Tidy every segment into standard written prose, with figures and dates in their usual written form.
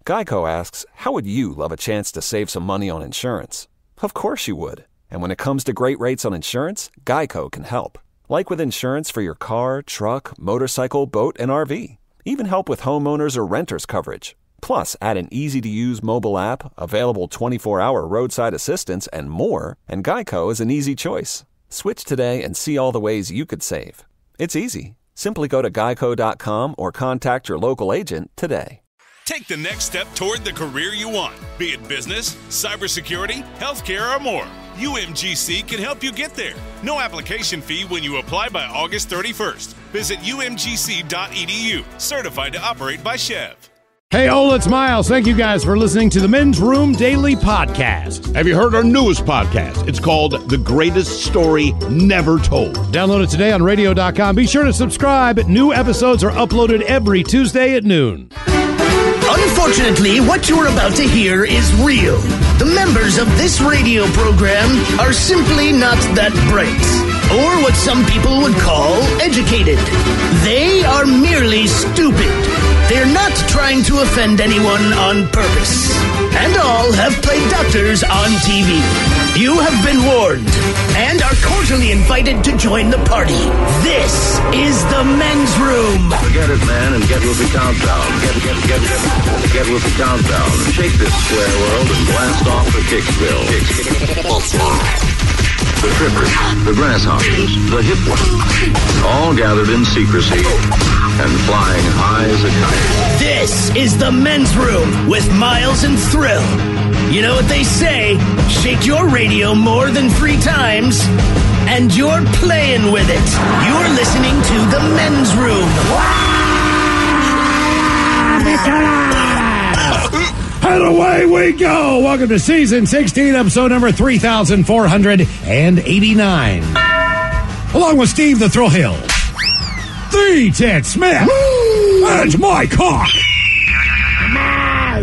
Geico asks, how would you love a chance to save some money on insurance? Of course you would. And when it comes to great rates on insurance, Geico can help. Like with insurance for your car, truck, motorcycle, boat, and RV. Even help with homeowners or renters coverage. Plus, add an easy-to-use mobile app, available 24-hour roadside assistance, and more, and Geico is an easy choice. Switch today and see all the ways you could save. It's easy. Simply go to geico.com or contact your local agent today. Take the next step toward the career you want, be it business, cybersecurity, healthcare, or more. UMGC can help you get there. No application fee when you apply by August 31st. Visit umgc.edu, certified to operate by Chev. Hey, Ola, it's Miles. Thank you guys for listening to the Men's Room Daily Podcast. Have you heard our newest podcast? It's called The Greatest Story Never Told. Download it today on radio.com. Be sure to subscribe. New episodes are uploaded every Tuesday at noon. Unfortunately, what you're about to hear is real. The members of this radio program are simply not that bright, or what some people would call educated. They are merely stupid. They're not trying to offend anyone on purpose. And all have played doctors on TV. You have been warned and are cordially invited to join the party. This is the Men's Room. Forget it, man, and get with the countdown. Get with the countdown. Shake this square world and blast off for Kicksville. The trippers, the grasshoppers, the hip ones, all gathered in secrecy and flying high as a kite. This is the Men's Room with Miles and Thrill. You know what they say, shake your radio more than 3 times, and you're playing with it. You're listening to the Men's Room. And away we go. Welcome to Season 16, episode number 3,489. Along with Steve the Thrill Hill, the Ted Smith, and my cock,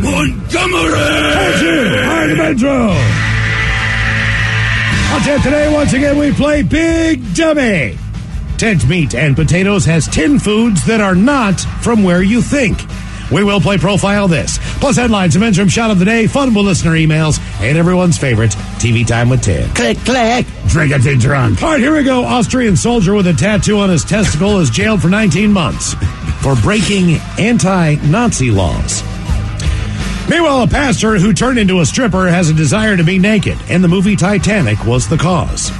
Montgomery. That's it. I'm the Men's Room. On Ted today, once again, we play Big Dummy. Ted's Meat and Potatoes has 10 foods that are not from where you think. We will play Profile This, plus headlines, a Men's Room shot of the day, fun with listener emails, and everyone's favorite, TV Time with Ted. Click, click. Drink it to drunk. All right, here we go. Austrian soldier with a tattoo on his testicle is jailed for 19 months for breaking anti-Nazi laws. Meanwhile, a pastor who turned into a stripper has a desire to be naked, and the movie Titanic was the cause.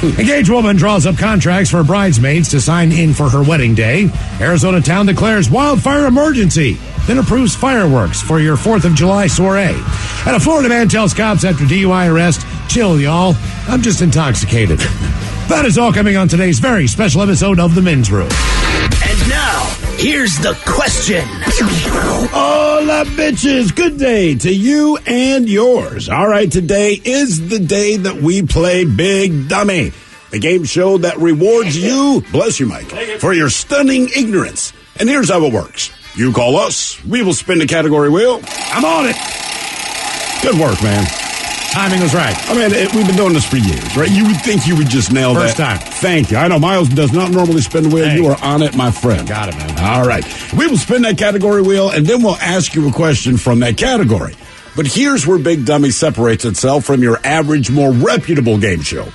Engaged woman draws up contracts for bridesmaids to sign in for her wedding day. Arizona town declares wildfire emergency, then approves fireworks for your 4th of July soiree. And a Florida man tells cops after DUI arrest, chill, y'all, I'm just intoxicated. That is all coming on today's very special episode of The Men's Room. And now, here's the question. Hola, bitches. Good day to you and yours. All right, today is the day that we play Big Dummy, the game show that rewards you, bless you, Mike, for your stunning ignorance. And here's how it works. You call us, we will spin the category wheel. I'm on it. Good work, man. Timing was right. I mean, we've been doing this for years, right? You would think you would just nail First that. time. Thank you. I know Miles does not normally spin the wheel. Hey. You are on it, my friend. Got it, man. All right. We will spin that category wheel, and then we'll ask you a question from that category. But here's where Big Dummy separates itself from your average, more reputable game show.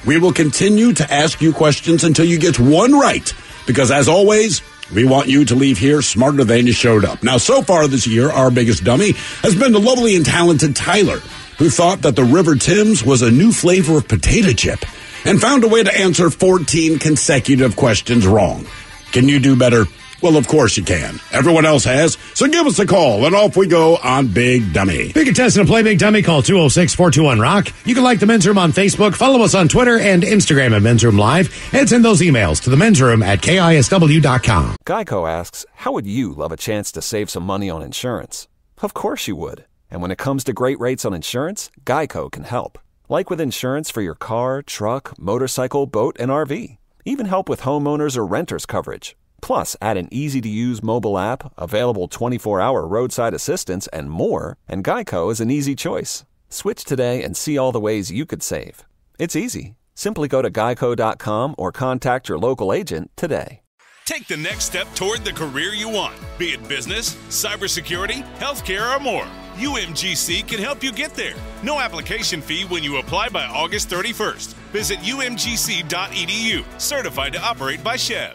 We will continue to ask you questions until you get one right, because as always, we want you to leave here smarter than you showed up. Now, so far this year, our biggest dummy has been the lovely and talented Tyler, who thought that the River Thames was a new flavor of potato chip and found a way to answer 14 consecutive questions wrong. Can you do better? Well, of course you can. Everyone else has. So give us a call, and off we go on Big Dummy. Big contestant and play Big Dummy, call 206-421-ROCK. You can like the Men's Room on Facebook, follow us on Twitter and Instagram at Men's Room Live, and send those emails to the Men's Room at KISW.com. Geico asks, how would you love a chance to save some money on insurance? Of course you would. And when it comes to great rates on insurance, Geico can help. Like with insurance for your car, truck, motorcycle, boat, and RV. Even help with homeowners or renters coverage. Plus, add an easy-to-use mobile app, available 24-hour roadside assistance, and more, and Geico is an easy choice. Switch today and see all the ways you could save. It's easy. Simply go to geico.com or contact your local agent today. Take the next step toward the career you want, be it business, cybersecurity, healthcare, or more. UMGC can help you get there. No application fee when you apply by August 31st. Visit umgc.edu, certified to operate by Chev.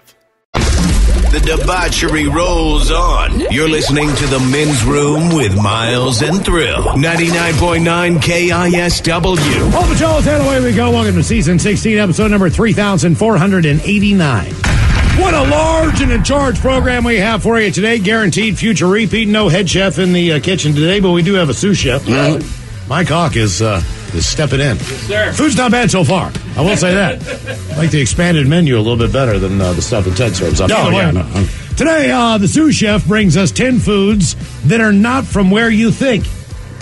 The debauchery rolls on. You're listening to The Men's Room with Miles and Thrill. 99.9 KISW. Paul Pacholas, and away we go. Welcome to Season 16, episode number 3,489. What a large and in charge program we have for you today. Guaranteed future repeat. No head chef in the kitchen today, but we do have a sous chef. Mike Hawk is stepping in. Yes, sir. Food's not bad so far. I will say that. I like the expanded menu a little bit better than the stuff that Ted serves up. Today, the sous chef brings us 10 foods that are not from where you think.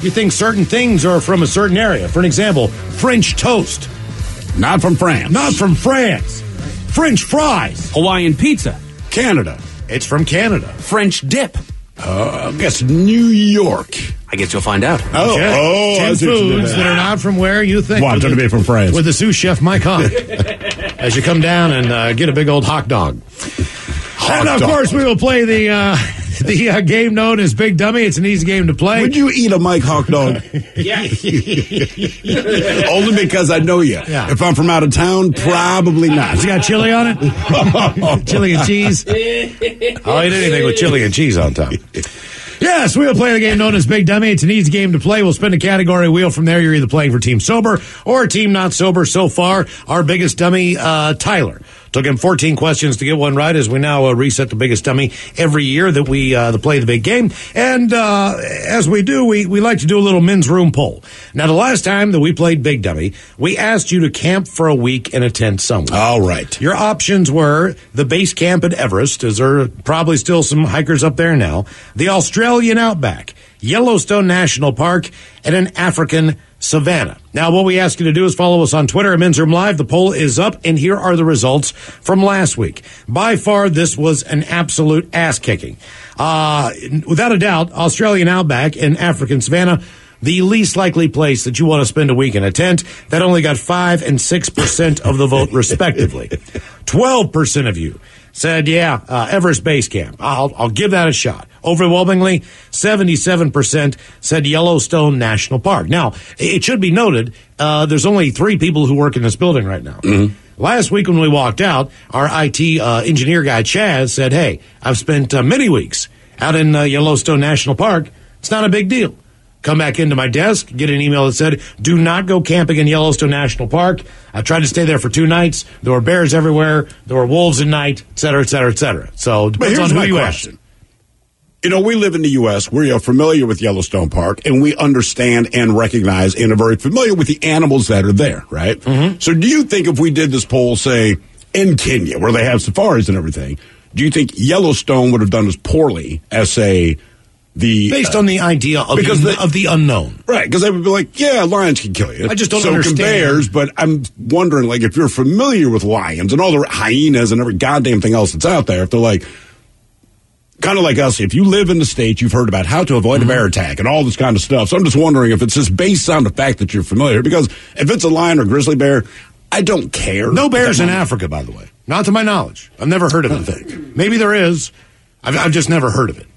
You think certain things are from a certain area. For an example, French toast. Not from France. Not from France. French fries. Hawaiian pizza. Canada. It's from Canada. French dip. I guess New York. I guess you'll find out. Okay. 10 foods that are not from where you think. Want them to be from France. With the sous chef, Mike Hawk. As you come down and get a big old hot dog. And, of course, we will play the game known as Big Dummy. It's an easy game to play. Would you eat a Mike Hawk dog? Yes. Only because I know you. Yeah. If I'm from out of town, probably not. Has it got chili on it? Chili and cheese? I'll eat anything with chili and cheese on top. Yes, we'll play the game known as Big Dummy. It's an easy game to play. We'll spin a category wheel. From there, you're either playing for Team Sober or Team Not Sober. So far, our biggest dummy, Tyler. Took him 14 questions to get one right, as we now reset the biggest dummy every year that we play the big game. And as we do, we like to do a little men's room poll. Now, the last time that we played Big Dummy, we asked you to camp for a week in a tent somewhere. All right. Your options were the base camp at Everest, as there are probably still some hikers up there now, the Australian Outback, Yellowstone National Park, and an African savanna. Now, what we ask you to do is follow us on Twitter at Men's Room Live. The poll is up, and here are the results from last week. By far, this was an absolute ass-kicking. Without a doubt, Australian Outback and African savanna, the least likely place that you want to spend a week in a tent. That only got 5 and 6% of the vote, respectively. 12% of you said, Everest Base Camp. I'll give that a shot. Overwhelmingly, 77% said Yellowstone National Park. Now, it should be noted, there's only 3 people who work in this building right now. Mm-hmm. Last week when we walked out, our IT engineer guy, Chaz, said, hey, I've spent many weeks out in Yellowstone National Park. It's not a big deal. Come back into my desk, get an email that said, do not go camping in Yellowstone National Park. I tried to stay there for 2 nights. There were bears everywhere. There were wolves at night, et cetera, et cetera, et cetera. So, depends on who you ask. You know, we live in the U.S. We are familiar with Yellowstone Park, and we understand and recognize and are very familiar with the animals that are there, right? Mm-hmm. So do you think if we did this poll, say, in Kenya, where they have safaris and everything, do you think Yellowstone would have done as poorly as, say, based on the idea of the unknown. Right, because they would be like, lions can kill you. I just don't understand. So can bears, but I'm wondering, like, if you're familiar with lions and all the hyenas and every goddamn thing else that's out there, if they're like, kind of like us, if you live in the States, you've heard about how to avoid a bear attack and all this kind of stuff. So I'm just wondering if it's just based on the fact that you're familiar, because if it's a lion or grizzly bear, I don't care. No bears in Africa, by the way. Not to my knowledge. I've never heard of it. Maybe there is. I've just never heard of it.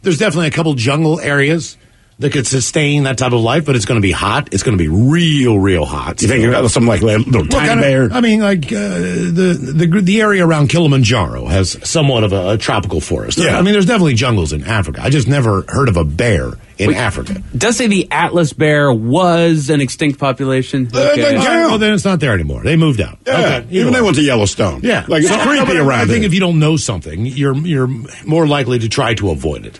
There's definitely a couple jungle areas that could sustain that type of life, but it's going to be hot. It's going to be real, real hot. You think about something like a little tiny bear? I mean, like the area around Kilimanjaro has somewhat of a tropical forest. Yeah. I mean, there's definitely jungles in Africa. I just never heard of a bear in Africa. It does say the Atlas bear was an extinct population. Okay. Well, then it's not there anymore. They moved out. Yeah, okay. Even they went to Yellowstone. Yeah, like it's creepy around. I think if you don't know something, you're more likely to try to avoid it.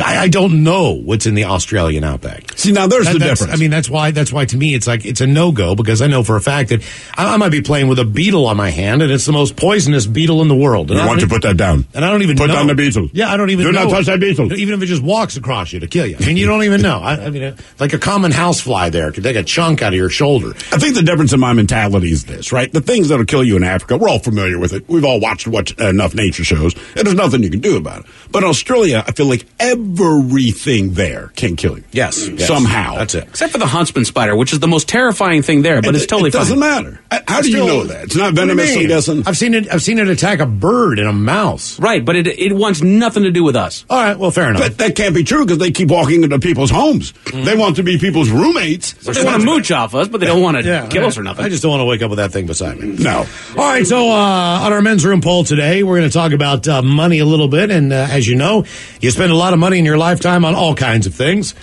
I don't know what's in the Australian Outback. See, now there's the difference. I mean, that's why to me it's like it's a no-go, because I know for a fact that I might be playing with a beetle on my hand, and it's the most poisonous beetle in the world. And you want to put that down. And I don't even put know. down the beetle. Yeah, I don't even know. Do not touch that beetle. Even if it just walks across you to kill you. I mean, you don't even know. I mean, like a common housefly there could take a chunk out of your shoulder. I think the difference in my mentality is this, right? The things that'll kill you in Africa, we're all familiar with it. We've all watched enough nature shows, and there's nothing you can do about it. But in Australia, I feel like everything there can kill you. Yes. So somehow. That's it. Except for the huntsman spider, which is the most terrifying thing there, but it's totally it doesn't fine. matter. How do you know that? It's not venomous, I'm guessing? I've seen it attack a bird and a mouse. Right, but it wants nothing to do with us. All right, well, fair enough. But that can't be true because they keep walking into people's homes. They want to be people's roommates. They want to mooch off us, but they don't want to kill us or nothing. I just don't want to wake up with that thing beside me. No. All right, so on our men's room poll today, we're going to talk about money a little bit. And as you know, you spend a lot of money in your lifetime on all kinds of things,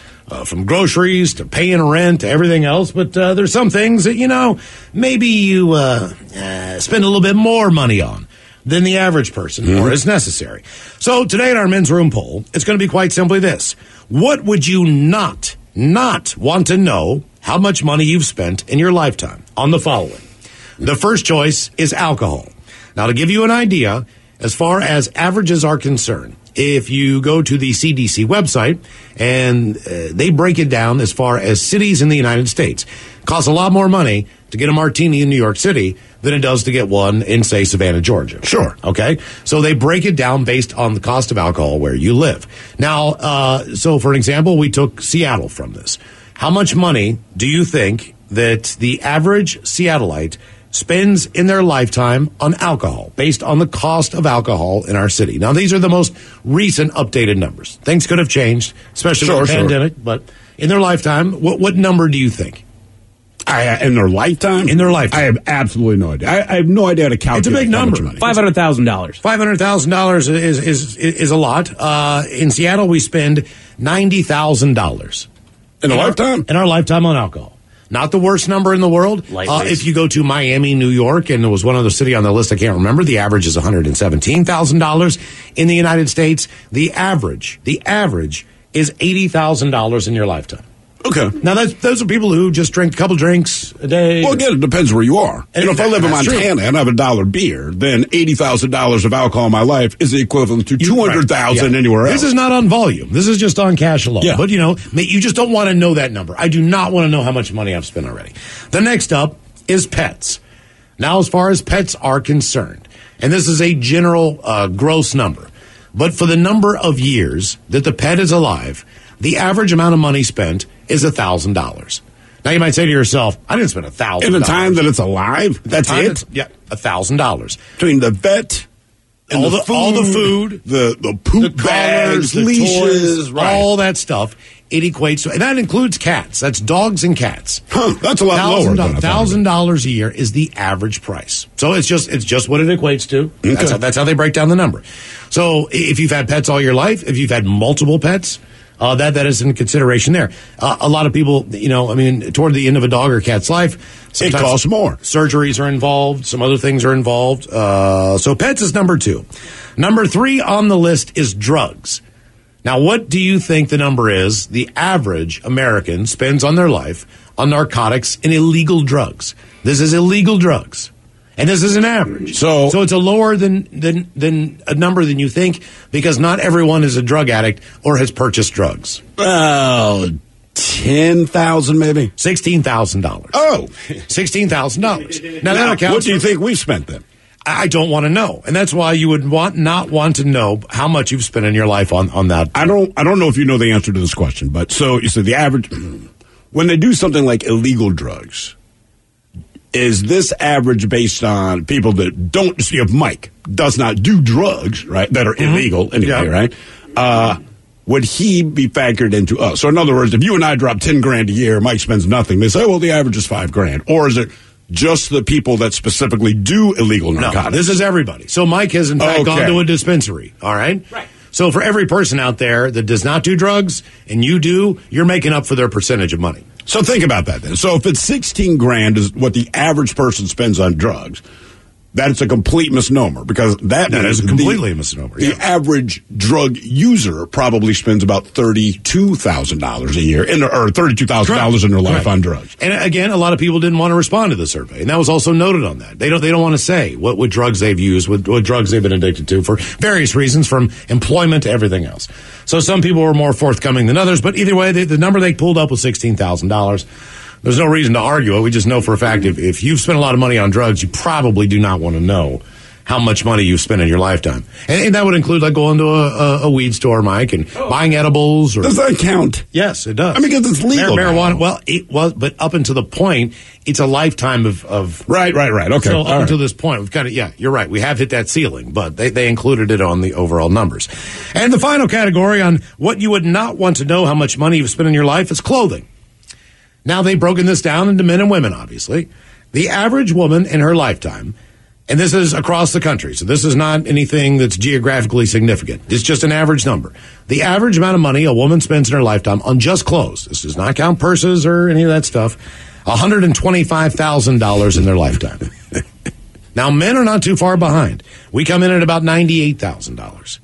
from groceries to paying rent to everything else. But there's some things that, maybe you spend a little bit more money on than the average person or is necessary. So today in our men's room poll, it's going to be quite simply this. What would you not want to know how much money you've spent in your lifetime on the following? The first choice is alcohol. Now, to give you an idea, as far as averages are concerned, if you go to the CDC website and they break it down as far as cities in the United States, it costs a lot more money to get a martini in New York City than it does to get one in, say, Savannah, Georgia. Sure. Okay? So they break it down based on the cost of alcohol where you live. Now, so for an example, we took Seattle from this. How much money do you think that the average Seattleite spends in their lifetime on alcohol, based on the cost of alcohol in our city? Now, these are the most recent updated numbers. Things could have changed, especially with the pandemic, but in their lifetime, what number do you think? In their lifetime? In their lifetime. I have absolutely no idea. I have no idea how to calculate. It's a big number. $500,000. $500,000 is a lot. In Seattle, we spend $90,000. In a lifetime? In our lifetime on alcohol. Not the worst number in the world. If you go to Miami, New York, and there was one other city on the list I can't remember, the average is $117,000. In the United States, the average is $80,000 in your lifetime. Okay. Now, those are people who just drink a couple drinks a day. Well, again, it depends where you are. And if I live in Montana and I have $1 beer, then $80,000 of alcohol in my life is the equivalent to $200,000 anywhere else. This is not on volume. This is just on cash alone. Yeah. But, you just don't want to know that number. I do not want to know how much money I've spent already. The next up is pets. Now, as far as pets are concerned, and this is a general gross number, but for the number of years that the pet is alive, the average amount of money spent is $1,000. Now, you might say to yourself, I didn't spend $1,000. In the time that it's alive? That's it? Yeah, $1,000. Between the vet and all the food, the poop bags, the leashes, toys, all that stuff, it equates to, and that includes cats. That's dogs and cats. That's a lot lower. $1,000 a year is the average price. So it's just what it equates to. Okay. That's how they break down the number. So if you've had pets all your life, if you've had multiple pets, that is in consideration there. A lot of people, toward the end of a dog or cat's life, it costs more. Surgeries are involved. Some other things are involved. So pets is number 2. Number 3 on the list is drugs. Now, what do you think the number is the average American spends on their life on narcotics and illegal drugs? This is illegal drugs. And this is an average. So it's a lower than a number than you think, because not everyone is a drug addict or has purchased drugs. $10,000 maybe? $16,000. Oh. $16,000. Now, what do you think we've spent then? I don't want to know. And that's why you would not want to know how much you've spent in your life on that. I don't know if you know the answer to this question, but so you said the average, when they do something like illegal drugs, is this average based on people that don't see if Mike does not do drugs, right, that are illegal anyway, right? Would he be factored into us? So in other words, if you and I drop $10,000 a year, Mike spends nothing, they say, well, the average is $5,000. Or is it just the people that specifically do illegal narcotics? No, this is everybody. So Mike has in fact gone to a dispensary, all right? Right. So for every person out there that does not do drugs and you do, you're making up for their percentage of money. So think about that then. So if it's $16,000 is what the average person spends on drugs, that's a complete misnomer, because that is completely a misnomer. The average drug user probably spends about $32,000 a year, or $32,000 in their life on drugs. And again, a lot of people didn't want to respond to the survey, and that was also noted on that. They don't want to say what drugs they've used, what drugs they've been addicted to for various reasons, from employment to everything else. So some people were more forthcoming than others, but either way, the number they pulled up was $16,000. There's no reason to argue it. We just know for a fact if you've spent a lot of money on drugs, you probably do not want to know how much money you've spent in your lifetime. And that would include like going to a weed store, Mike, and buying edibles. Or, does that count? Yes, it does. I mean, because it's legal. Marijuana, well, it was, but up until the point, it's a lifetime of Right. Okay. So up until this point, we've kind of, yeah, you're right. We have hit that ceiling, but they included it on the overall numbers. And the final category on what you would not want to know how much money you've spent in your life is clothing. Now, they've broken this down into men and women, obviously. The average woman in her lifetime, and this is across the country, so this is not anything that's geographically significant. It's just an average number. The average amount of money a woman spends in her lifetime on just clothes, this does not count purses or any of that stuff, $125,000 in their lifetime. Now, men are not too far behind. We come in at about $98,000.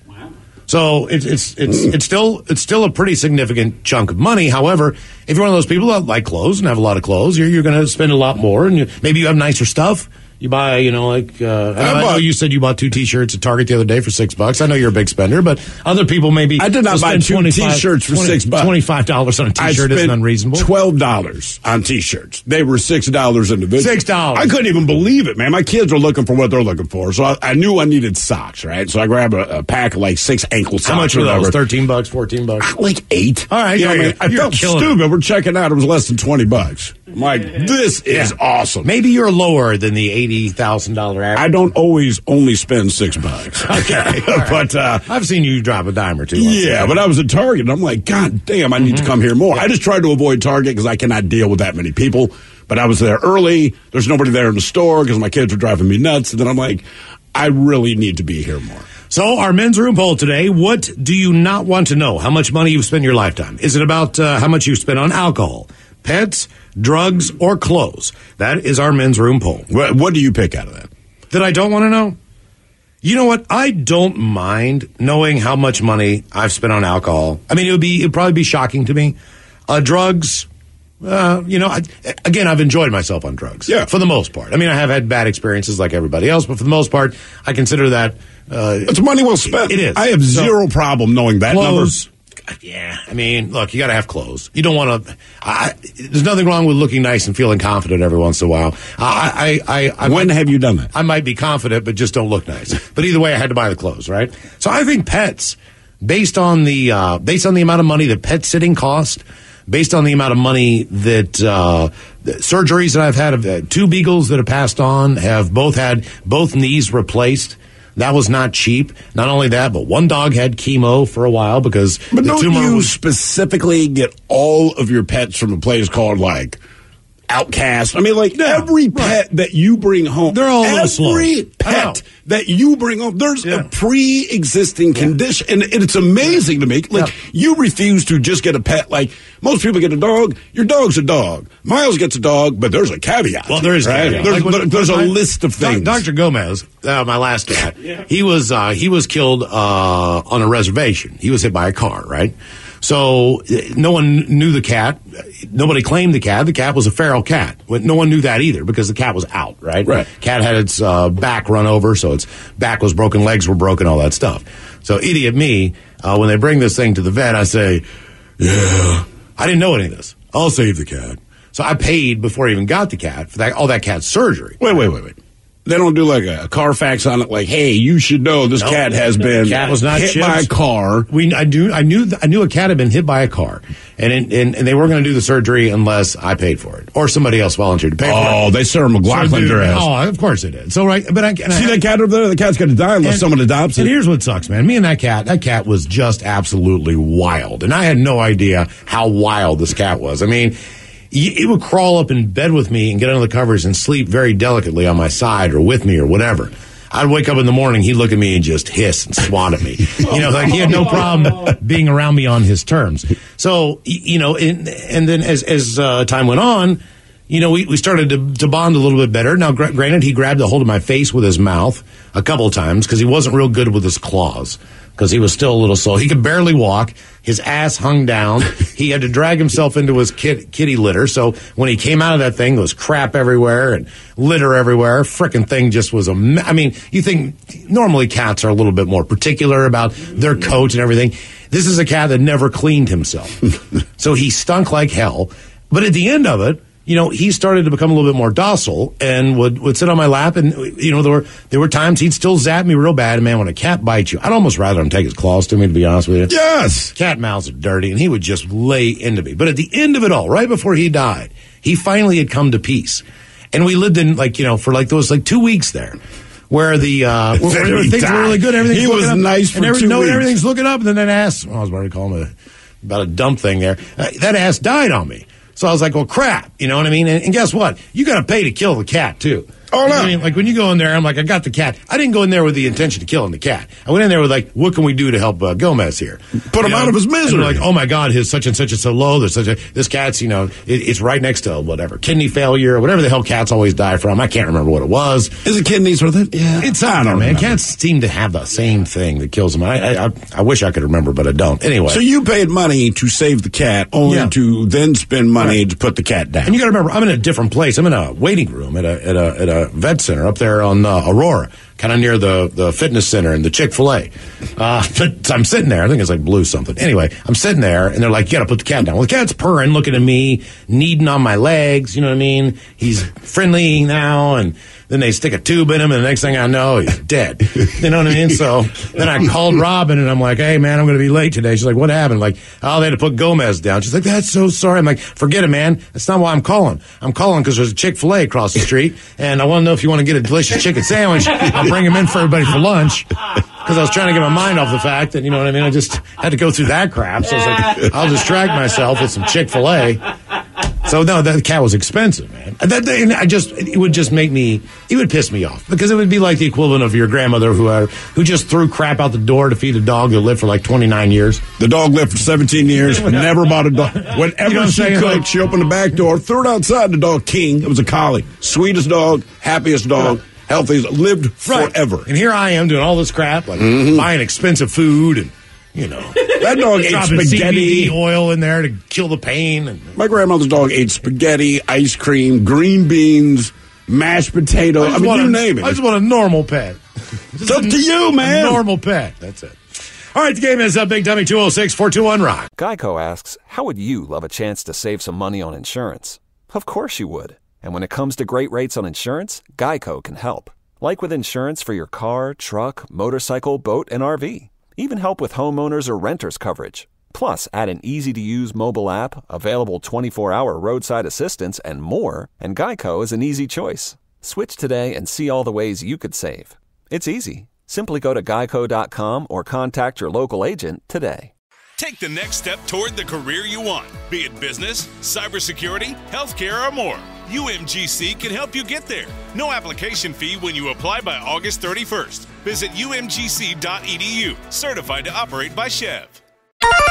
So it's still a pretty significant chunk of money. However, if you're one of those people that like clothes and have a lot of clothes, you're going to spend a lot more, and maybe you have nicer stuff. You buy, I know you said you bought 2 T-shirts at Target the other day for $6. I know you're a big spender, but other people maybe. I did not buy 2 T-shirts for $6. $25 on a T-shirt isn't unreasonable. $12 on T-shirts. They were $6 individually. $6. I couldn't even believe it, man. My kids are looking for what they're looking for, so I knew I needed socks, right? So I grabbed a pack of like 6 ankle socks. How much were those? $13, $14? Like 8. All right, I felt stupid. We're checking out. It was less than $20. I'm like, this is awesome. Maybe you're lower than the $80,000 average. I don't always only spend $6. Okay. But I've seen you drop a dime or two. Yeah, but I was at Target, and I'm like, God damn, I need to come here more. Yeah. I just tried to avoid Target because I cannot deal with that many people. But I was there early. There's nobody there in the store because my kids were driving me nuts. And then I'm like, I really need to be here more. So our men's room poll today, what do you not want to know? How much money you've spent in your lifetime? Is it about how much you've spent on alcohol, pets, drugs, or clothes? That is our men's room poll. What do you pick out of that? That I don't want to know? You know what? I don't mind knowing how much money I've spent on alcohol. I mean, it'd probably be shocking to me. Drugs, again, I've enjoyed myself on drugs. Yeah. For the most part. I mean, I have had bad experiences like everybody else, but for the most part, I consider that... it's money well spent. It is. I have zero problem knowing that clothes, number. Yeah. I mean, look, you got to have clothes. You don't want to... there's nothing wrong with looking nice and feeling confident every once in a while. When have you done that? I might be confident, but just don't look nice. But either way, I had to buy the clothes, right? So I think pets, based on the amount of money that pet sitting cost, based on the amount of money that surgeries that I've had, 2 beagles that have passed on, have both had both knees replaced. That was not cheap. Not only that, but one dog had chemo for a while because but the don't tumor you was... specifically get all of your pets from a place called like Outcast? I mean, like every pet that you bring home, they're all a little slow. Every pet that you bring home, there's a pre-existing condition, and it's amazing to me. Like you refuse to just get a pet. Like most people get a dog. Your dog's a dog. Miles gets a dog, but there's a caveat. Well, there is right? There's a list of things. Dr. Gomez, my last cat, he was killed on a reservation. He was hit by a car, right? So no one knew the cat. Nobody claimed the cat. The cat was a feral cat. No one knew that either because the cat was out, right? Right. Cat had its back run over, so its back was broken, legs were broken, all that stuff. So idiot me, when they bring this thing to the vet, I say, yeah, I didn't know any of this. I'll save the cat. So I paid before I even got the cat for all that cat's surgery. Wait. They don't do like a Carfax on it, like, hey, you should know this cat has been cat was not hit by a car. I knew a cat had been hit by a car, and they weren't going to do the surgery unless I paid for it or somebody else volunteered to pay for it. Oh, they Sarah McLachlan their ass. Oh, of course they did. So right, but see that cat over there. The cat's going to die unless someone adopts it. And here's what sucks, man. Me and that cat was just absolutely wild, and I had no idea how wild this cat was. I mean. It would crawl up in bed with me and get under the covers and sleep very delicately on my side or with me or whatever. I'd wake up in the morning, he'd look at me and just hiss and swat at me. Like he had no problem being around me on his terms. So, and then as time went on, we started to bond a little bit better. Now, granted, he grabbed a hold of my face with his mouth a couple of times because he wasn't real good with his claws. Because he was still a little slow. He could barely walk. His ass hung down. He had to drag himself into his kitty litter. So when he came out of that thing, there was crap everywhere and litter everywhere. Frickin' thing just was I mean, you think normally cats are a little bit more particular about their coat and everything. This is a cat that never cleaned himself. So he stunk like hell. But at the end of it, he started to become a little bit more docile and would sit on my lap. And, there were times he'd still zap me real bad. And, man, when a cat bites you, I'd almost rather him take his claws to me, to be honest with you. Yes. Cat mouths are dirty, and he would just lay into me. But at the end of it all, right before he died, he finally had come to peace. And we lived in, for those 2 weeks there. Where things were really good, everything's he was up, nice for 2 weeks. Everything's looking up, and then that ass. I was about to call him about a dump thing there. That ass died on me, so I was like, "Well, crap," you know what I mean? And guess what? You got to pay to kill the cat too. Oh, no. I mean, when you go in there, I'm like, I got the cat. I didn't go in there with the intention of killing the cat. I went in there with what can we do to help Gomez here? Put him out of his misery. And oh my God, his such and such is so low. There's this cat's, it's right next to whatever kidney failure, or whatever the hell cats always die from. I can't remember what it was. Is it kidneys or that? Yeah, it's I don't know, man. Cats seem to have the same thing that kills them. I wish I could remember, but I don't. Anyway, so you paid money to save the cat, only to then spend money to put the cat down. And you got to remember, I'm in a different place. I'm in a waiting room at a vet center up there on Aurora, kind of near the fitness center and the Chick-fil-A. But I'm sitting there. I think it's Blue something. Anyway, I'm sitting there, and they're like, you got to put the cat down. Well, the cat's purring, looking at me, kneading on my legs. You know what I mean? He's friendly now, and then they stick a tube in him, and the next thing I know, he's dead. You know what I mean? So then I called Robin, and I'm like, hey, man, I'm going to be late today. She's like, what happened? I'm like, oh, they had to put Gomez down. She's like, that's so sorry. I'm like, forget it, man. That's not why I'm calling. I'm calling because there's a Chick-fil-A across the street, and I want to know if you want to get a delicious chicken sandwich. I'll bring him in for everybody for lunch. Because I was trying to get my mind off the fact that, you know what I mean, I just had to go through that crap. So I was like, I'll distract myself with some Chick-fil-A. So, no, that cat was expensive, man. It would just make me, it would piss me off. Because it would be like the equivalent of your grandmother who just threw crap out the door to feed a dog who lived for 29 years. The dog lived for 17 years, never bought a dog. Whenever she could, she opened the back door, threw it outside. The dog, King, it was a collie. Sweetest dog, happiest dog. Healthiest, lived forever. And here I am doing all this crap, buying expensive food and, that dog ate spaghetti. CBD oil in there to kill the pain. And my grandmother's dog ate spaghetti, ice cream, green beans, mashed potato. You name it. I just want a normal pet. It's up to you, man. A normal pet. That's it. All right, the game is Big Dummy 206-421-ROCK. Geico asks, how would you love a chance to save some money on insurance? Of course you would. And when it comes to great rates on insurance, Geico can help. Like with insurance for your car, truck, motorcycle, boat, and RV. Even help with homeowners or renters coverage. Plus, add an easy-to-use mobile app, available 24-hour roadside assistance, and more, and Geico is an easy choice. Switch today and see all the ways you could save. It's easy. Simply go to geico.com or contact your local agent today. Take the next step toward the career you want, be it business, cybersecurity, healthcare, or more. UMGC can help you get there. No application fee when you apply by August 31st. Visit umgc.edu, certified to operate by Chev.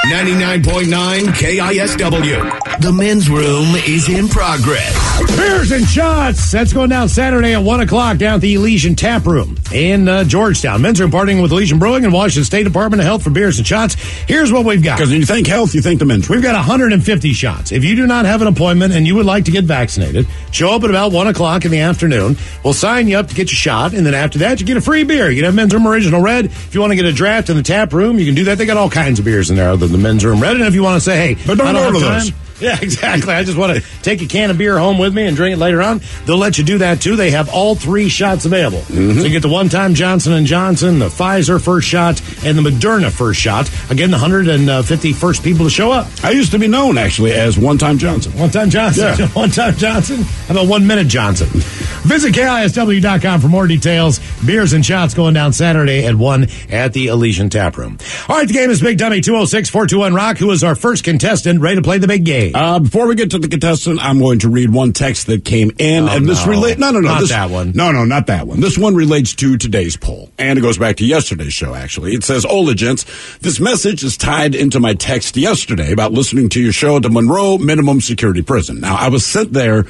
99.9 KISW. The men's room is in progress. Beers and shots. That's going down Saturday at 1 o'clock down at the Elysian Tap Room in Georgetown. Men's room partnering with Elysian Brewing and Washington State Department of Health for beers and shots. Here's what we've got. Because when you think health, you think the men's room. We've got 150 shots. If you do not have an appointment and you would like to get vaccinated, show up at about 1 o'clock in the afternoon. We'll sign you up to get your shot, and then after that, you get a free beer. You can have Men's Room Original Red. If you want to get a draft in the tap room, you can do that. They got all kinds of beers in there other than Men's Room Red. And if you want to say, hey, but don't order those. Yeah, exactly. I just want to take a can of beer home with me and drink it later on. They'll let you do that, too. They have all three shots available. Mm-hmm. So you get the one-time Johnson & Johnson, the Pfizer first shot, and the Moderna first shot. Again, the 150 first people to show up. I used to be known, actually, as One-Time Johnson. One-Time Johnson? Yeah. One-Time Johnson? How about 1 Minute Johnson? Visit KISW.com for more details. Beers and shots going down Saturday at 1 at the Elysian Tap Room. All right, the game is Big Dummy 206-421-ROCK, who is our first contestant, ready to play the big game. Before we get to the contestant, I'm going to read one text that came in. Not that one. No, not that one. This one relates to today's poll. And it goes back to yesterday's show, actually. It says, Ola, gents, this message is tied into my text yesterday about listening to your show at the Monroe Minimum Security Prison. Now, I was sent there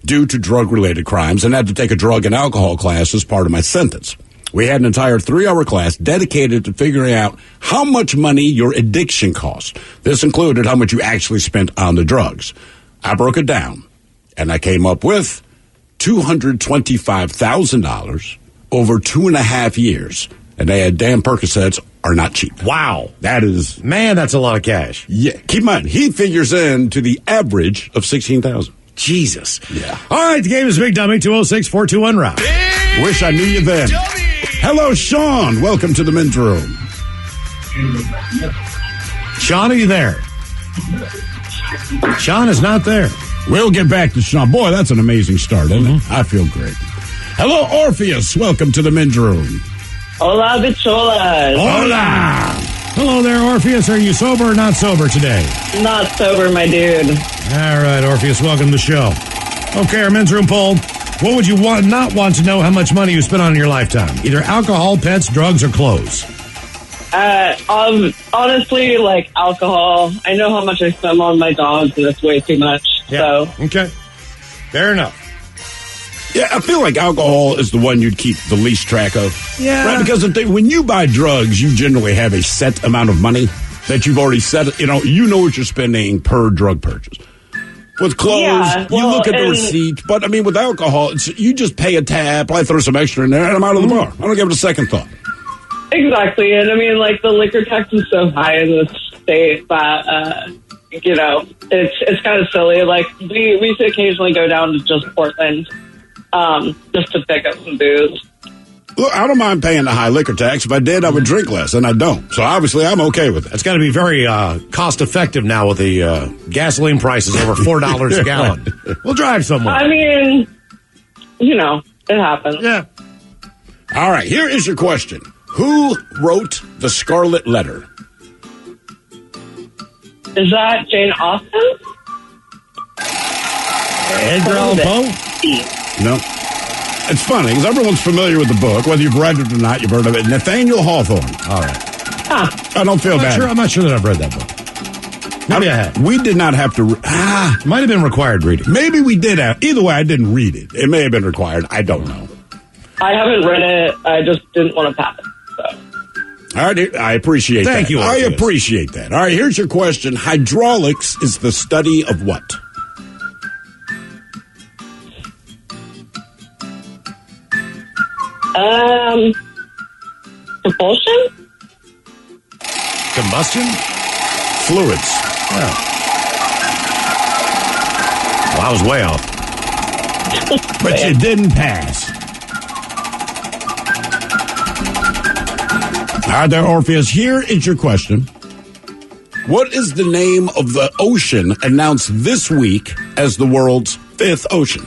due to drug-related crimes and had to take a drug and alcohol class as part of my sentence. We had an entire 3-hour class dedicated to figuring out how much money your addiction cost. This included how much you actually spent on the drugs. I broke it down, and I came up with $225,000 over 2.5 years. And they had damn Percocets are not cheap. Wow. That is... Man, that's a lot of cash. Yeah. Keep in mind, he figures in to the average of $16,000. Jesus. Yeah. All right, the game is Big Dummy, 206-421-ROCK. Wish I knew you then. Hello, Sean. Welcome to the men's room. Sean, are you there? Sean is not there. We'll get back to Sean. Boy, that's an amazing start, isn't it? I feel great. Hello, Orpheus. Welcome to the men's room. Hola, bicholas. Hola. Hello there, Orpheus. Are you sober or not sober today? Not sober, my dude. All right, Orpheus, welcome to the show. Okay, our men's room poll. What would you not want to know how much money you spent on in your lifetime? Either alcohol, pets, drugs, or clothes? Honestly, like alcohol. I know how much I spend on my dogs, and it's way too much. Yeah. So okay. Fair enough. Yeah, I feel like alcohol is the one you'd keep the least track of. Yeah. Right, because when you buy drugs, you generally have a set amount of money that you've already set. You know what you're spending per drug purchase. With clothes, you look at the receipt. But, I mean, with alcohol, you just pay a tab, I throw some extra in there, and I'm out of the bar. I don't give it a second thought. Exactly. And, I mean, like, the liquor tax is so high in this state that, it's kind of silly. Like, we used to occasionally go down to just Portland just to pick up some booze. Look, I don't mind paying the high liquor tax. If I did, I would drink less, and I don't. So obviously, I'm okay with it. It's got to be very cost effective now with the gasoline prices over $4 a gallon. We'll drive somewhere. I mean, it happens. Yeah. All right, here is your question. Who wrote the Scarlet Letter? Is that Jane Austen? Edgar Allan Poe? No. It's funny, because everyone's familiar with the book. Whether you've read it or not, you've heard of it. Nathaniel Hawthorne. All right. I don't feel bad. I'm not sure that I've read that book. Maybe I have. We did not have to... Might have been required reading. Maybe we did have... Either way, I didn't read it. It may have been required. I don't know. I haven't read it. I just didn't want to pass it. So. All right, I appreciate that. Thank you, I Orpheus. appreciate that. All right, here's your question. Hydraulics is the study of what? Propulsion? Combustion? Fluids. Yeah. Well, I was way off. But you didn't pass. All right, there, Orpheus. Here is your question. What is the name of the ocean announced this week as the world's fifth ocean?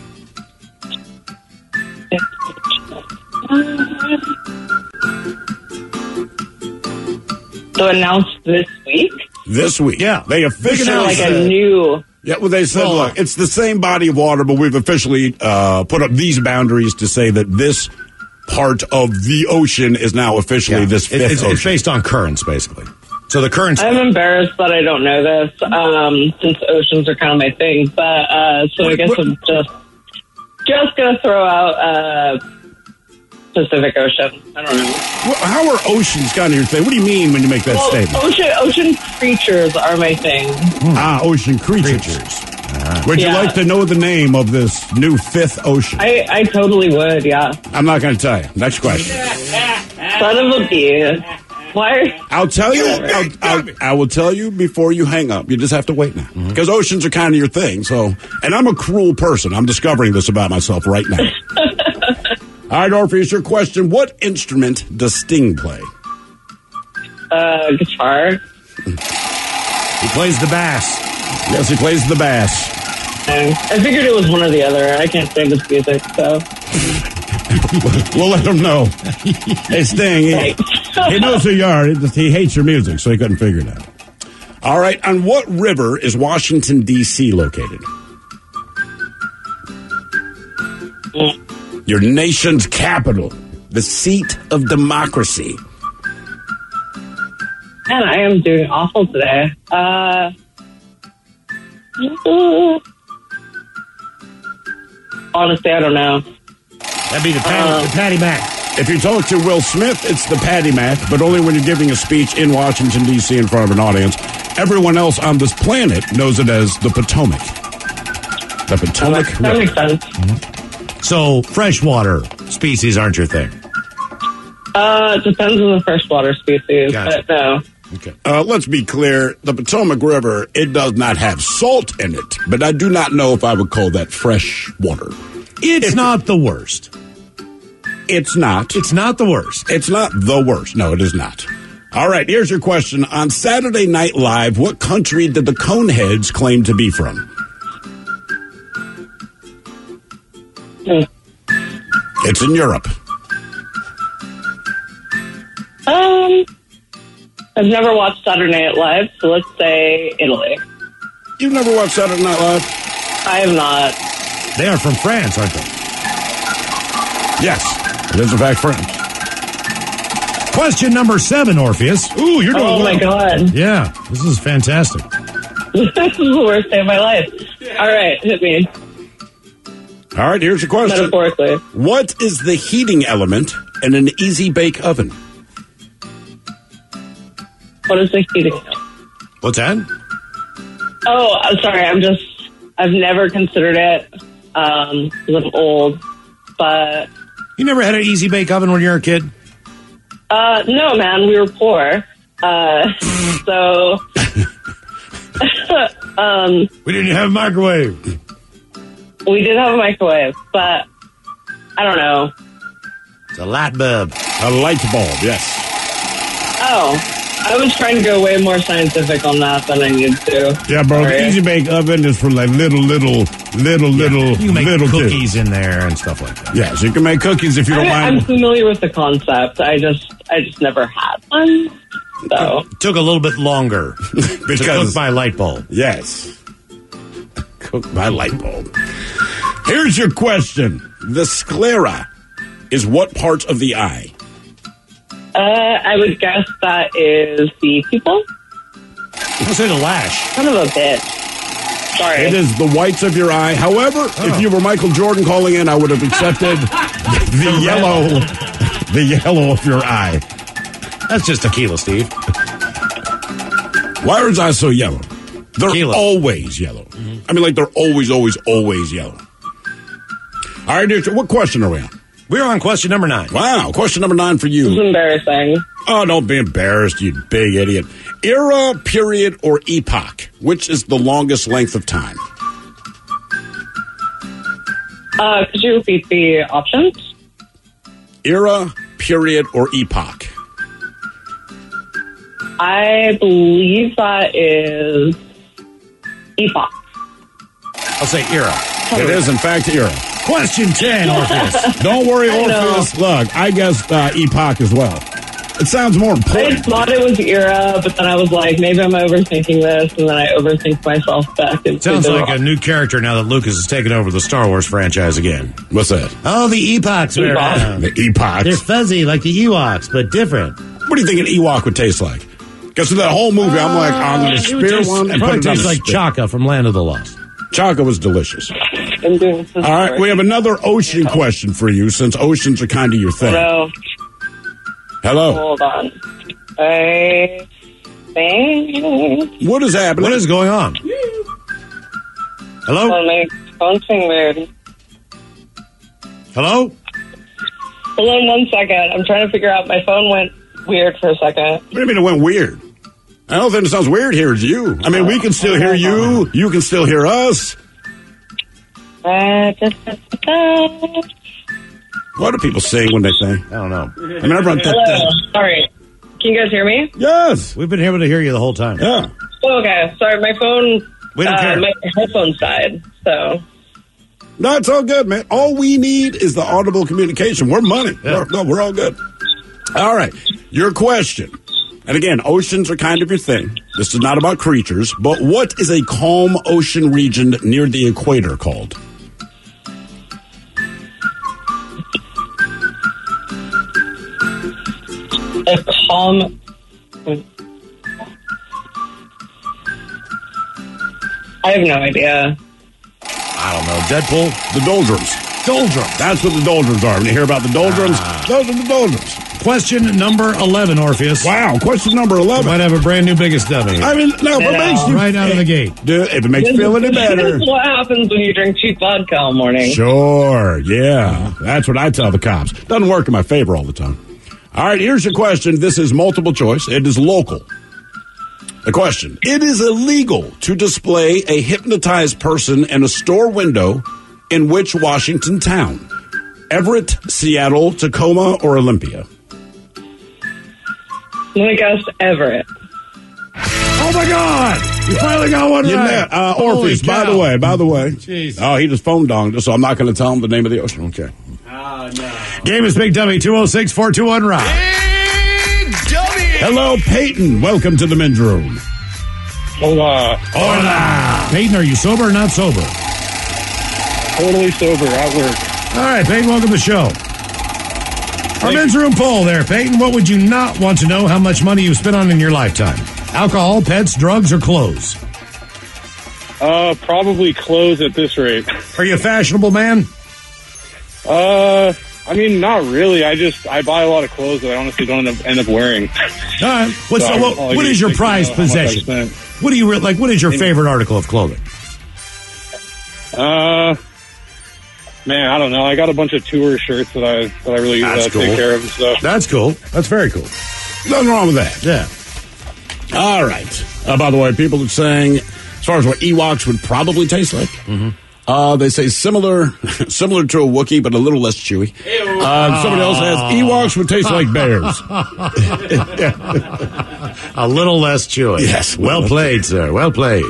So announced this week? This week. Yeah. They officially Like said, a new... Yeah, well, they said, look, it's the same body of water, but we've officially put up these boundaries to say that this part of the ocean is now officially this fifth ocean. It's based on currents, basically. So the currents... I'm embarrassed that I don't know this, since oceans are kind of my thing. But, so I guess I'm just going to throw out Pacific Ocean. I don't know. Well, how are oceans kind of your thing? What do you mean when you make that statement? Ocean creatures are my thing. Ocean creatures. Would you like to know the name of this new fifth ocean? I totally would, yeah. I'm not going to tell you. Next question. Son of a bitch. Why? I'll tell you. I will tell you before you hang up. You just have to wait now. Because oceans are kind of your thing. So, and I'm a cruel person. I'm discovering this about myself right now. All right, Orpheus, your question. What instrument does Sting play? Guitar. He plays the bass. Yes, he plays the bass. I figured it was one or the other. I can't stand his music, so. We'll let him know. Hey, Sting, he knows who you are. He hates your music, so he couldn't figure it out. All right, on what river is Washington, D.C. located? Your nation's capital, the seat of democracy. Man, I am doing awful today. Honestly, I don't know. That'd be the Patty Mac. If you talk to Will Smith, it's the Patty Mac, but only when you're giving a speech in Washington, D.C. in front of an audience. Everyone else on this planet knows it as the Potomac. The Potomac River. That makes sense. So freshwater species aren't your thing? It depends on the freshwater species, Gotcha. but no. Okay. Let's be clear. The Potomac River, it does not have salt in it, but I do not know if I would call that fresh water. It's not the worst. It's not. It's not the worst. It's not the worst. No, it is not. All right, here's your question. On Saturday Night Live, what country did the Coneheads claim to be from? It's in Europe. I've never watched Saturday Night Live, so let's say Italy. You've never watched Saturday Night Live? I have not. They are from France, aren't they? Yes, it is in fact France. Question number 7, Orpheus. Ooh, you're doing well. Oh, my God. Yeah, this is fantastic. This is the worst day of my life. All right, hit me. All right, here's your question. Metaphorically. What is the heating element in an easy bake oven? What is the heating element? What's that? Oh, I'm sorry. I've never considered it because I'm old, but... You never had an easy bake oven when you were a kid? No, man. We were poor. So... we didn't have a microwave. We did have a microwave, but I don't know. It's a light bulb. A light bulb, yes. Oh, I was trying to go way more scientific on that than I needed to. Yeah, bro. Sorry. The easy bake oven is for like little You can make little cookies in there and stuff like that. Yes, you can make cookies if you don't I'm mind. familiar with the concept. I just never had one. So It took a little bit longer to cook my light bulb. Yes. Cook my light bulb. Here's your question. The sclera is what part of the eye? I would guess that is the pupil. I'll say the lash. Son of a bitch. Sorry. It is the whites of your eye. However, if you were Michael Jordan calling in, I would have accepted the yellow of your eye. That's just tequila, Steve. Why are his eyes so yellow? They're Tequila. always yellow. Mm-hmm. I mean, like they're always yellow. All right, dude, what question are we on? We're on question number 9. Wow, question number 9 for you. This is embarrassing. Oh, don't be embarrassed, you big idiot. Era, period, or epoch? Which is the longest length of time? Could you repeat the options? Era, period, or epoch? I believe that is epoch. I'll say era. It is, in fact, era. Question 10, Orpheus. Don't worry, I know. Orpheus. Look, I guessed epoch as well. It sounds more I important. thought it was era, but then I was like, maybe I'm overthinking this, and then I overthink myself back. Sounds like a new character now that Lucas has taken over the Star Wars franchise again. What's that? Oh, the epochs are around. The epochs. They're fuzzy like the Ewoks, but different. What do you think an Ewok would taste like? Because through that whole movie, I'm like, I'm going to spear one It and put probably it on tastes a like spit. Chaka from Land of the Lost. Chaka was delicious. I'm doing this. All right, we have another ocean question for you, since oceans are kind of your thing. So, Hello. hold on. I think... What is happening? What is going on? Hello? Oh, my phone's being weird. Hello? Hold on 1 second. I'm trying to figure out. My phone went weird for a second. What do you mean it went weird? I don't think it sounds weird here. It's you. I mean, we can still hear you. You can still hear us. What do people sing when they sing? I don't know. I mean, everyone... Hello. Sorry. Can you guys hear me? Yes. We've been able to hear you the whole time. Yeah. Oh, okay. Sorry, my phone... We don't care. My headphones died, so... No, it's all good, man. All we need is the audible communication. We're money. Yeah. We're all good. All right. Your question. And again, oceans are kind of your thing. This is not about creatures, but what is a calm ocean region near the equator called? A calm... I have no idea. I don't know. Deadpool? The doldrums. Doldrums. That's what the doldrums are. When you hear about the doldrums, those are the doldrums. Question number 11, Orpheus. Wow, question number 11. Might have a brand new biggest dummy. I mean, no, what makes you... Right out of the gate. Dude, if it makes you feel any better... This is what happens when you drink cheap vodka all morning. Sure, yeah. That's what I tell the cops. Doesn't work in my favor all the time. All right, here's your question. This is multiple choice. It is local. The question: it is illegal to display a hypnotized person in a store window in which Washington town? Everett, Seattle, Tacoma, or Olympia? I'm going to guess Everett. Oh, my God. You finally got one right. Orpheus, by the way. Jeez. Oh, he just phone donged us, so I'm not going to tell him the name of the ocean. Okay. No. Game is Big Dummy, 206-421-ROCK. Big W. Hello, Peyton. Welcome to the men's room. Hola. Peyton, are you sober or not sober? Totally sober at work. All right, Peyton, welcome to the show. Our men's room poll there, Peyton. What would you not want to know how much money you spent on in your lifetime? Alcohol, pets, drugs, or clothes? Probably clothes at this rate. Are you a fashionable man? I mean, not really. I buy a lot of clothes that I honestly don't end up wearing. All right. What is your prized possession? What do you like? What is your favorite article of clothing? Man, I don't know. I got a bunch of tour shirts that I really take care of and stuff. That's cool. That's very cool. Nothing wrong with that. Yeah. All right. By the way, people are saying, as far as what Ewoks would probably taste like, they say similar to a Wookiee, but a little less chewy. Somebody else says Ewoks would taste like bears. A little less chewy. Yes. Well played, sir. Well played.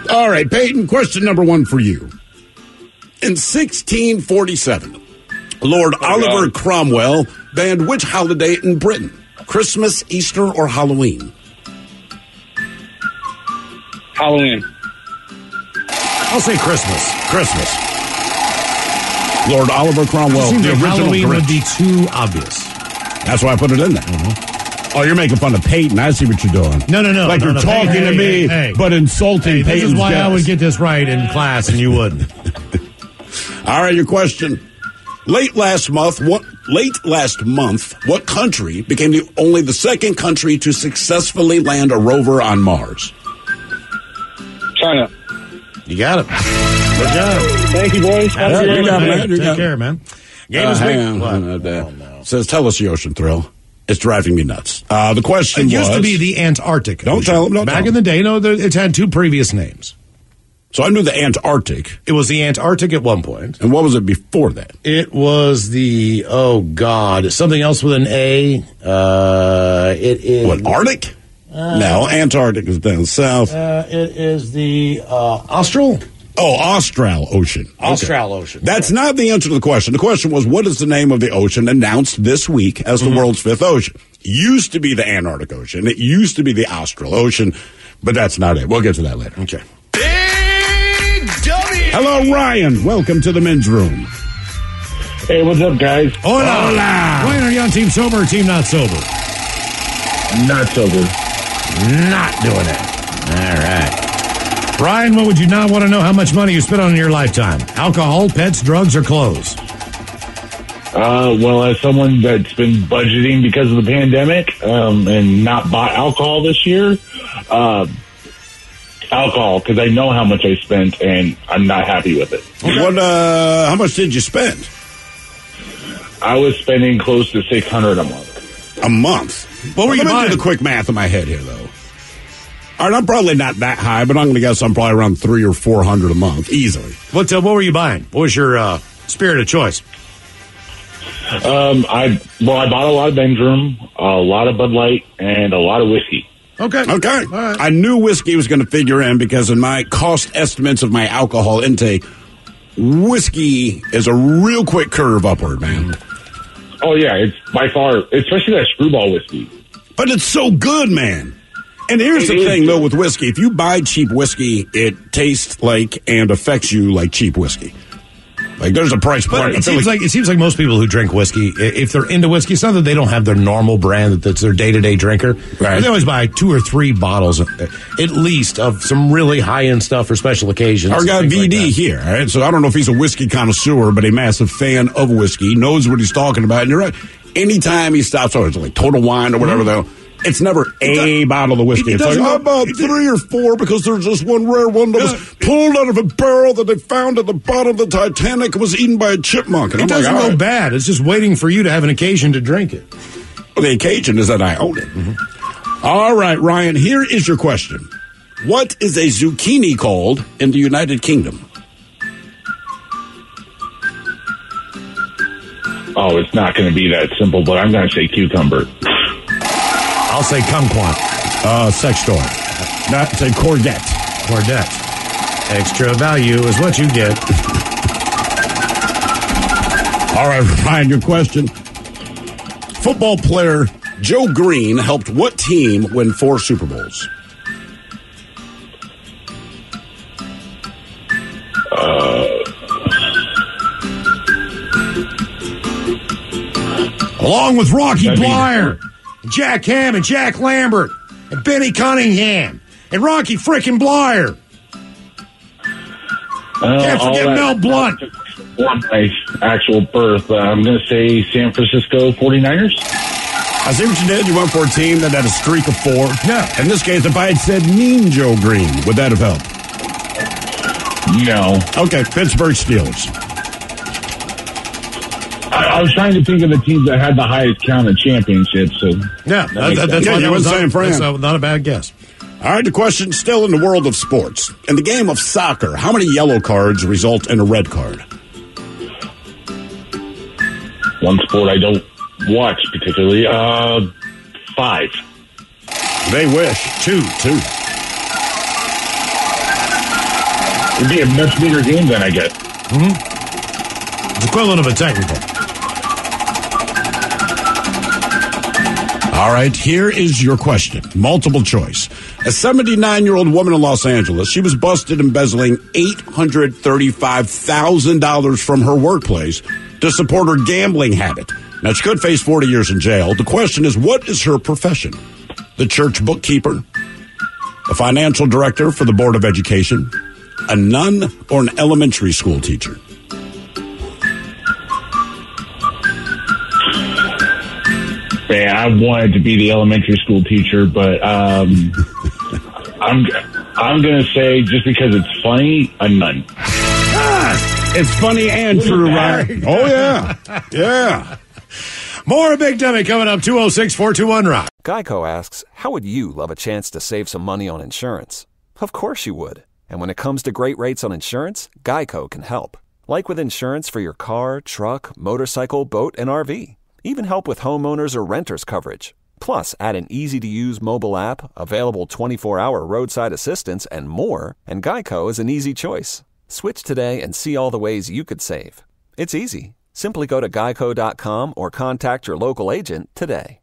All right, Peyton, question number one for you. In 1647, Lord Oliver Cromwell banned which holiday in Britain? Christmas, Easter, or Halloween? Halloween. I'll say Christmas. Lord Oliver Cromwell, the original Halloween Grinch. would be too obvious. That's why I put it in there. Oh, you're making fun of Peyton. I see what you're doing. No. Like you're talking to me, but insulting Peyton's This is why guess. I would get this right in class and you wouldn't. All right, your question. Late last month, what country became only the second country to successfully land a rover on Mars? China. You got it. Good job. Thank you, boys. Take care, man. Game is big. Hang on. Says, tell us the ocean thrill. It's driving me nuts. The question It used to be the Antarctic. Don't Ocean. tell him. Back in the day, it's had two previous names. So I knew the Antarctic. It was the Antarctic at one point. And what was it before that? It was something else with an A. It is... What, Arctic? No, Antarctic is down south. It is the Austral? Oh, Austral Ocean. Austral Ocean. That's not the answer to the question. The question was, what is the name of the ocean announced this week as the world's fifth ocean? Used to be the Antarctic Ocean. It used to be the Austral Ocean, but that's not it. We'll get to that later. Okay. Big W. Hello, Ryan. Welcome to the men's room. Hey, what's up, guys? Hola. Ryan, are you on team sober or team not sober? Not sober. Not doing it. All right. Ryan, what would you not want to know how much money you spent on in your lifetime? Alcohol, pets, drugs, or clothes? Well, as someone that's been budgeting because of the pandemic and not bought alcohol this year, alcohol, because I know how much I spent and I'm not happy with it. What? How much did you spend? I was spending close to $600 a month. A month? What were you Let me buying? do the quick math in my head here, though. All right, I'm probably not that high, but I'm going to guess I'm probably around $300 or $400 a month, easily. What were you buying? What was your spirit of choice? I bought a lot of Benjamin, a lot of Bud Light, and a lot of whiskey. Okay. All right. I knew whiskey was going to figure in because in my cost estimates of my alcohol intake, whiskey is a real quick curve upward, man. Oh, yeah, it's by far, especially that screwball whiskey. But it's so good, man. And here's the thing, though, with whiskey. If you buy cheap whiskey, it tastes like and affects you like cheap whiskey. Like, there's a price point. It seems like most people who drink whiskey, if they're into whiskey, it's not that they don't have their normal brand that's their day-to-day drinker. Right. They always buy 2 or 3 bottles, at least, of some really high-end stuff for special occasions. Our guy VD here, all right? So I don't know if he's a whiskey connoisseur, but a massive fan of whiskey, knows what he's talking about. And you're right. Anytime he stops, it's like Total Wine or whatever, though. It's never a bottle of whiskey. It's like, I bought 3 or 4 because there's just one rare one that was pulled out of a barrel that they found at the bottom of the Titanic and was eaten by a chipmunk. And it doesn't go bad. It's just waiting for you to have an occasion to drink it. Well, the occasion is that I own it. All right, Ryan, here is your question. What is a zucchini called in the United Kingdom? Oh, it's not going to be that simple, but I'm going to say cucumber. I'll say kumquat. Sex toy. Not say courgette. Cordette. Extra value is what you get. All right, Ryan, your question. Football player Joe Green helped what team win 4 Super Bowls? Along with Rocky Blyer, Jack Ham and Jack Lambert, and Benny Cunningham, and Rocky frickin' Blyer. Can't forget Mel Blunt. My actual birth, I'm going to say San Francisco 49ers. I see what you did. You went for a team that had a streak of 4. Yeah. In this case, if I had said Mean Joe Green, would that have helped? No. Okay, Pittsburgh Steelers. I was trying to think of the teams that had the highest count of championships. So Yeah, that's Yeah, why you that went was San Fran. that's not a bad guess. All right, the question still in the world of sports. In the game of soccer, how many yellow cards result in a red card? one sport I don't watch particularly. 5. They wish. 2. It'd be a much bigger game than I guess. It's equivalent of a technical. All right, here is your question. Multiple choice. A 79-year-old woman in Los Angeles, she was busted embezzling $835,000 from her workplace to support her gambling habit. Now, she could face 40 years in jail. The question is, what is her profession? The church bookkeeper? A financial director for the Board of Education? A nun or an elementary school teacher? Man, I wanted to be the elementary school teacher, but I'm going to say, just because it's funny, a nun. It's funny and true, right? Oh, yeah. Yeah. More Big Dummy coming up, 206-421-ROCK. Geico asks, how would you love a chance to save some money on insurance? Of course you would. And when it comes to great rates on insurance, Geico can help. Like with insurance for your car, truck, motorcycle, boat, and RV. Even help with homeowners or renters coverage. Plus, add an easy-to-use mobile app, available 24-hour roadside assistance, and more, and Geico is an easy choice. Switch today and see all the ways you could save. It's easy. Simply go to geico.com or contact your local agent today.